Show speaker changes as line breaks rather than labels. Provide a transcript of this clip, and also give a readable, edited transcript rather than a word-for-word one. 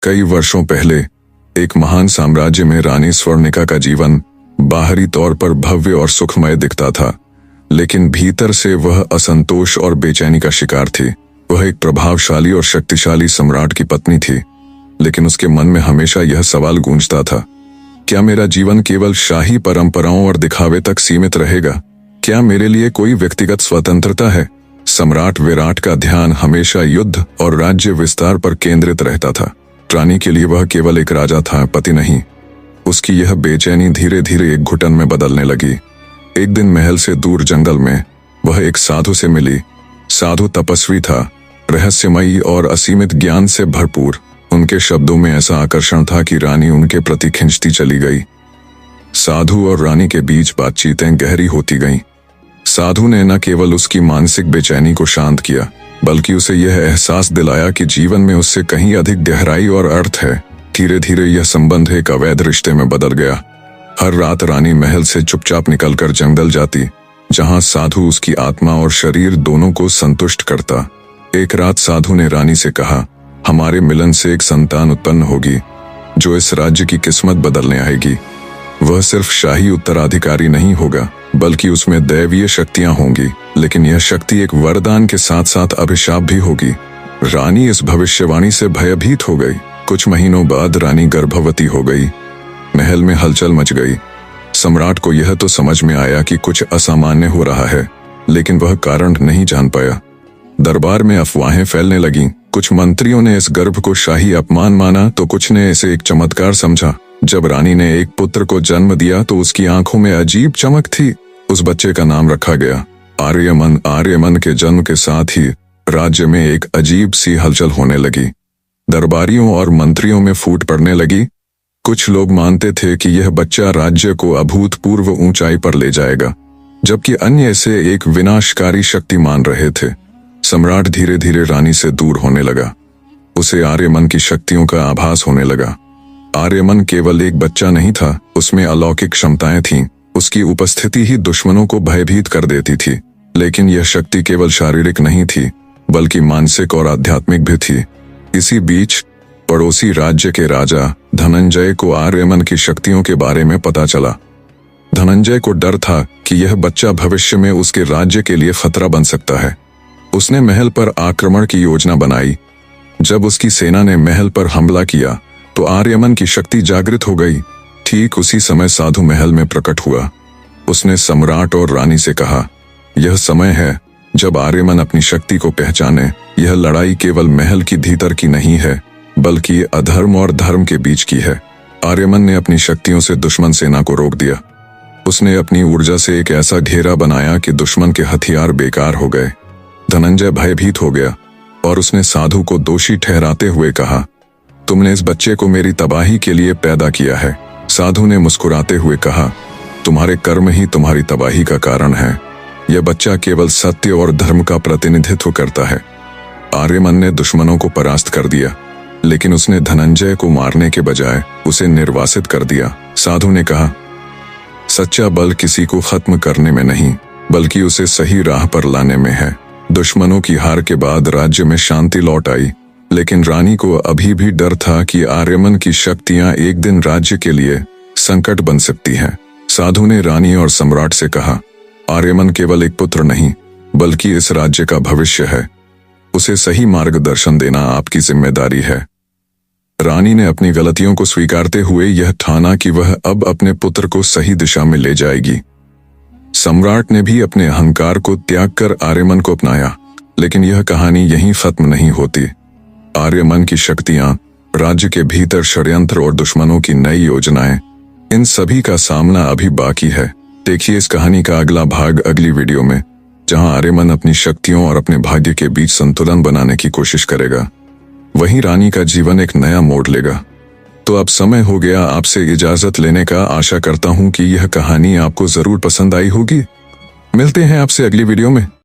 कई वर्षों पहले एक महान साम्राज्य में रानी स्वर्णिका का जीवन बाहरी तौर पर भव्य और सुखमय दिखता था, लेकिन भीतर से वह असंतोष और बेचैनी का शिकार थी। वह एक प्रभावशाली और शक्तिशाली सम्राट की पत्नी थी, लेकिन उसके मन में हमेशा यह सवाल गूंजता था, क्या मेरा जीवन केवल शाही परंपराओं और दिखावे तक सीमित रहेगा? क्या मेरे लिए कोई व्यक्तिगत स्वतंत्रता है? सम्राट विराट का ध्यान हमेशा युद्ध और राज्य विस्तार पर केंद्रित रहता था। रानी के लिए वह केवल एक राजा था, पति नहीं। उसकी यह बेचैनी धीरे धीरे एक घुटन में बदलने लगी। एक दिन महल से दूर जंगल में वह एक साधु से मिली। साधु तपस्वी था, रहस्यमयी और असीमित ज्ञान से भरपूर। उनके शब्दों में ऐसा आकर्षण था कि रानी उनके प्रति खिंचती चली गई। साधु और रानी के बीच बातचीतें गहरी होती गईं। साधु ने न केवल उसकी मानसिक बेचैनी को शांत किया, बल्कि उसे यह एहसास दिलाया कि जीवन में उससे कहीं अधिक गहराई और अर्थ है। धीरे धीरे यह संबंध एक अवैध रिश्ते में बदल गया। हर रात रानी महल से चुपचाप निकलकर जंगल जाती, जहां साधु उसकी आत्मा और शरीर दोनों को संतुष्ट करता। एक रात साधु ने रानी से कहा, हमारे मिलन से एक संतान उत्पन्न होगी जो इस राज्य की किस्मत बदलने आएगी। वह सिर्फ शाही उत्तराधिकारी नहीं होगा, बल्कि उसमें दैवीय शक्तियां होंगी, लेकिन यह शक्ति एक वरदान के साथ साथ अभिशाप भी होगी। रानी इस भविष्यवाणी से भयभीत हो गई। कुछ महीनों बाद रानी गर्भवती हो गई। महल में हलचल मच गई। सम्राट को यह तो समझ में आया कि कुछ असामान्य हो रहा है, लेकिन वह कारण नहीं जान पाया। दरबार में अफवाहें फैलने लगीं। कुछ मंत्रियों ने इस गर्भ को शाही अपमान माना, तो कुछ ने इसे एक चमत्कार समझा। जब रानी ने एक पुत्र को जन्म दिया तो उसकी आंखों में अजीब चमक थी। उस बच्चे का नाम रखा गया आर्यमन। आर्यमन के जन्म के साथ ही राज्य में एक अजीब सी हलचल होने लगी। दरबारियों और मंत्रियों में फूट पड़ने लगी। कुछ लोग मानते थे कि यह बच्चा राज्य को अभूतपूर्व ऊंचाई पर ले जाएगा, जबकि अन्य इसे एक विनाशकारी शक्ति मान रहे थे। सम्राट धीरे धीरे रानी से दूर होने लगा। उसे आर्यमन की शक्तियों का आभास होने लगा। आर्यमन केवल एक बच्चा नहीं था, उसमें अलौकिक क्षमताएं थीं। उसकी उपस्थिति ही दुश्मनों को भयभीत कर देती थी। लेकिन यह शक्ति केवल शारीरिक नहीं थी, बल्कि मानसिक और आध्यात्मिक भी थी। इसी बीच पड़ोसी राज्य के राजा धनंजय को आर्यमन की शक्तियों के बारे में पता चला। धनंजय को डर था कि यह बच्चा भविष्य में उसके राज्य के लिए खतरा बन सकता है। उसने महल पर आक्रमण की योजना बनाई। जब उसकी सेना ने महल पर हमला किया तो आर्यमन की शक्ति जागृत हो गई। ठीक उसी समय साधु महल में प्रकट हुआ। उसने सम्राट और रानी से कहा, यह समय है जब आर्यमन अपनी शक्ति को पहचाने। यह लड़ाई केवल महल की भीतर की नहीं है, बल्कि अधर्म और धर्म के बीच की है। आर्यमन ने अपनी शक्तियों से दुश्मन सेना को रोक दिया। उसने अपनी ऊर्जा से एक ऐसा घेरा बनाया कि दुश्मन के हथियार बेकार हो गए। धनंजय भयभीत हो गया और उसने साधु को दोषी ठहराते हुए कहा, तुमने इस बच्चे को मेरी तबाही के लिए पैदा किया है। साधु ने मुस्कुराते हुए कहा, तुम्हारे कर्म ही तुम्हारी तबाही का कारण है। यह बच्चा केवल सत्य और धर्म का प्रतिनिधित्व करता है। आर्यमन ने दुश्मनों को परास्त कर दिया, लेकिन उसने धनंजय को मारने के बजाय उसे निर्वासित कर दिया। साधु ने कहा, सच्चा बल किसी को खत्म करने में नहीं, बल्कि उसे सही राह पर लाने में है। दुश्मनों की हार के बाद राज्य में शांति लौट आई, लेकिन रानी को अभी भी डर था कि आर्यमन की शक्तियां एक दिन राज्य के लिए संकट बन सकती हैं। साधु ने रानी और सम्राट से कहा, आर्यमन केवल एक पुत्र नहीं, बल्कि इस राज्य का भविष्य है। उसे सही मार्गदर्शन देना आपकी जिम्मेदारी है। रानी ने अपनी गलतियों को स्वीकारते हुए यह ठाना कि वह अब अपने पुत्र को सही दिशा में ले जाएगी। सम्राट ने भी अपने अहंकार को त्याग कर आर्यमन को अपनाया, लेकिन यह कहानी यहीं खत्म नहीं होती। आर्यमन की शक्तियां, राज्य के भीतर षड्यंत्र और दुश्मनों की नई योजनाएं, इन सभी का सामना अभी बाकी है। देखिए इस कहानी का अगला भाग अगली वीडियो में, जहां आर्यमन अपनी शक्तियों और अपने भाग्य के बीच संतुलन बनाने की कोशिश करेगा। वहीं रानी का जीवन एक नया मोड़ लेगा। तो अब समय हो गया आपसे इजाजत लेने का। आशा करता हूं कि यह कहानी आपको जरूर पसंद आई होगी। मिलते हैं आपसे अगली वीडियो में।